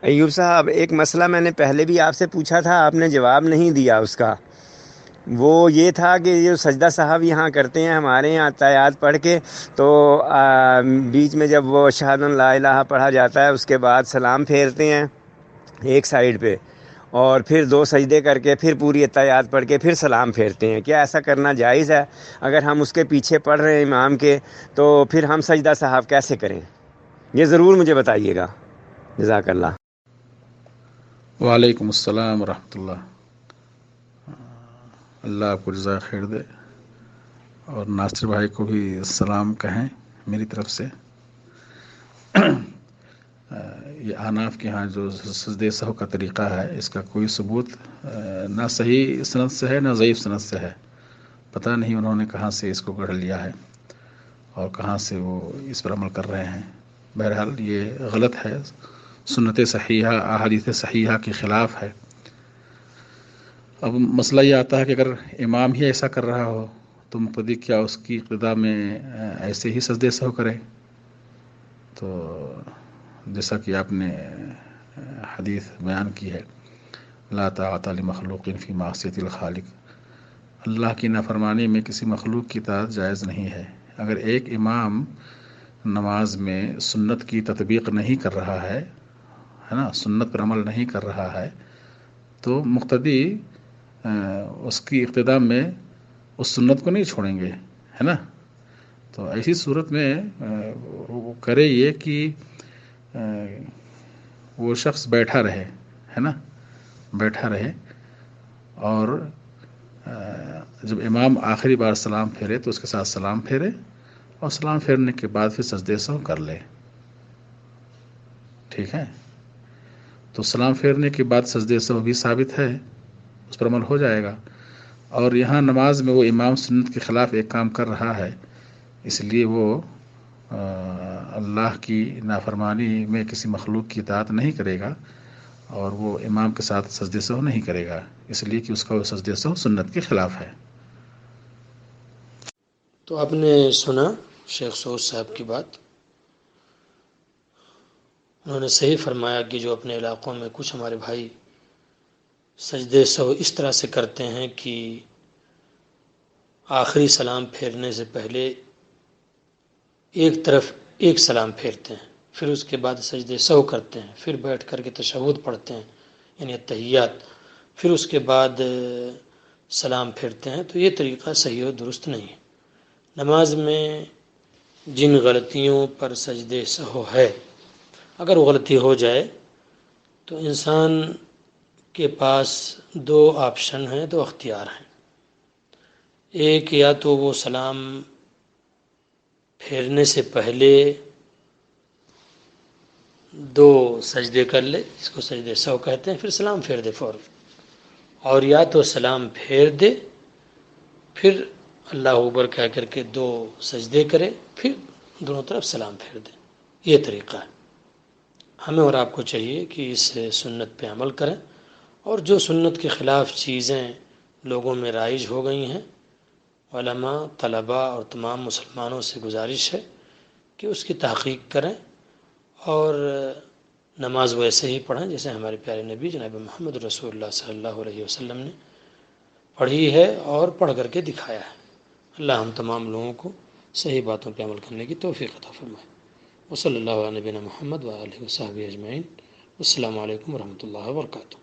ایوب صاحب، ایک مسئلہ میں نے پہلے بھی آپ سے پوچھا تھا، آپ نے جواب نہیں دیا اس کا۔ وہ یہ تھا کہ جو سجدہ صاحب یہاں کرتے ہیں ہمارے یہاں تایات پڑھ کے، تو بیچ میں جب وہ اشہد ان لا الہ پڑھا جاتا ہے اس کے بعد سلام پھیرتے ہیں ایک سائیڈ پہ، اور پھر دو سجدے کر کے پھر پوری اتحیات پڑھ کے پھر سلام پھیرتے ہیں۔ کیا ایسا کرنا جائز ہے؟ اگر ہم اس کے پیچھے پڑھ رہے ہیں امام کے، تو پھر ہم سجدہ صاحب کیسے کریں؟ یہ ضرور مجھے بتائیے گا، جزاک اللہ۔ وعلیکم السلام ورحمۃ اللہ۔ اللہ آپ کو جزائے خیر دے، اور ناصر بھائی کو بھی السلام کہیں میری طرف سے۔ یہ احناف کے ہاں جو سجدہ سہو کا طریقہ ہے، اس کا کوئی ثبوت نہ صحیح سند سے ہے نہ ضعیف سند سے ہے۔ پتہ نہیں انہوں نے کہاں سے اس کو گڑھ لیا ہے اور کہاں سے وہ اس پر عمل کر رہے ہیں۔ بہرحال یہ غلط ہے، سنت صحیحہ احادیث صحیحہ کے خلاف ہے۔ اب مسئلہ یہ آتا ہے کہ اگر امام ہی ایسا کر رہا ہو تو مقتدی کیا اس کی اقتداء میں ایسے ہی سجدہ سہو کرے؟ تو جیسا کہ آپ نے حدیث بیان کی ہے، لا طاعۃ لمخلوق فی معصیۃ الخالق، اللہ کی نافرمانی میں کسی مخلوق کی اطاعت جائز نہیں ہے۔ اگر ایک امام نماز میں سنت کی تطبیق نہیں کر رہا ہے نا، سنت پر عمل نہیں کر رہا ہے، تو مقتدی اس کی اقتداء میں اس سنت کو نہیں چھوڑیں گے، ہے نا۔ تو ایسی صورت میں وہ کرے یہ کہ وہ شخص بیٹھا رہے، ہے نا، بیٹھا رہے، اور جب امام آخری بار سلام پھیرے تو اس کے ساتھ سلام پھیرے، اور سلام پھیرنے کے بعد پھر سجدہ سہو کر لے، ٹھیک ہے۔ تو سلام پھیرنے کے بعد سجدہ سہو بھی ثابت ہے، اس پر عمل ہو جائے گا۔ اور یہاں نماز میں وہ امام سنت کے خلاف ایک کام کر رہا ہے، اس لیے وہ اللہ کی نافرمانی میں کسی مخلوق کی اطاعت نہیں کرے گا، اور وہ امام کے ساتھ سجدہ سہو نہیں کرے گا، اس لیے کہ اس کا وہ سجدہ سہو سنت کے خلاف ہے۔ تو آپ نے سنا شیخ سعود صاحب کی بات، انہوں نے صحیح فرمایا کہ جو اپنے علاقوں میں کچھ ہمارے بھائی سجدہ سہو اس طرح سے کرتے ہیں کہ آخری سلام پھیرنے سے پہلے ایک طرف ایک سلام پھیرتے ہیں، پھر اس کے بعد سجدہ سہو کرتے ہیں، پھر بیٹھ کر کے تشہد پڑھتے ہیں یعنی التحیات، پھر اس کے بعد سلام پھیرتے ہیں۔ تو یہ طریقہ صحیح و درست نہیں ہے۔ نماز میں جن غلطیوں پر سجدہ سہو ہے، اگر وہ غلطی ہو جائے تو انسان کے پاس دو آپشن ہیں، دو اختیار ہیں۔ ایک، یا تو وہ سلام پھیرنے سے پہلے دو سجدے کر لے، جس کو سجدہ سہو کہتے ہیں، پھر سلام پھیر دے فوراً، اور یا تو سلام پھیر دے پھر اللہ اکبر کہہ کر کے دو سجدے کرے، پھر دونوں طرف سلام پھیر دے۔ یہ طریقہ ہے۔ ہمیں اور آپ کو چاہیے کہ اس سنت پہ عمل کریں، اور جو سنت کے خلاف چیزیں لوگوں میں رائج ہو گئی ہیں، علماء، طلباء اور تمام مسلمانوں سے گزارش ہے کہ اس کی تحقیق کریں، اور نماز ویسے ہی پڑھیں جیسے ہمارے پیارے نبی جناب محمد رسول اللہ صلی اللہ علیہ وسلم نے پڑھی ہے اور پڑھ کر کے دکھایا ہے۔ اللہ ہم تمام لوگوں کو صحیح باتوں پہ عمل کرنے کی توفیق عطا فرمائے۔ وصلی اللہ علیہ نبینا محمد وآلہ وصحبہ اجمعین۔ السلام علیکم ورحمۃ اللہ وبرکاتہ۔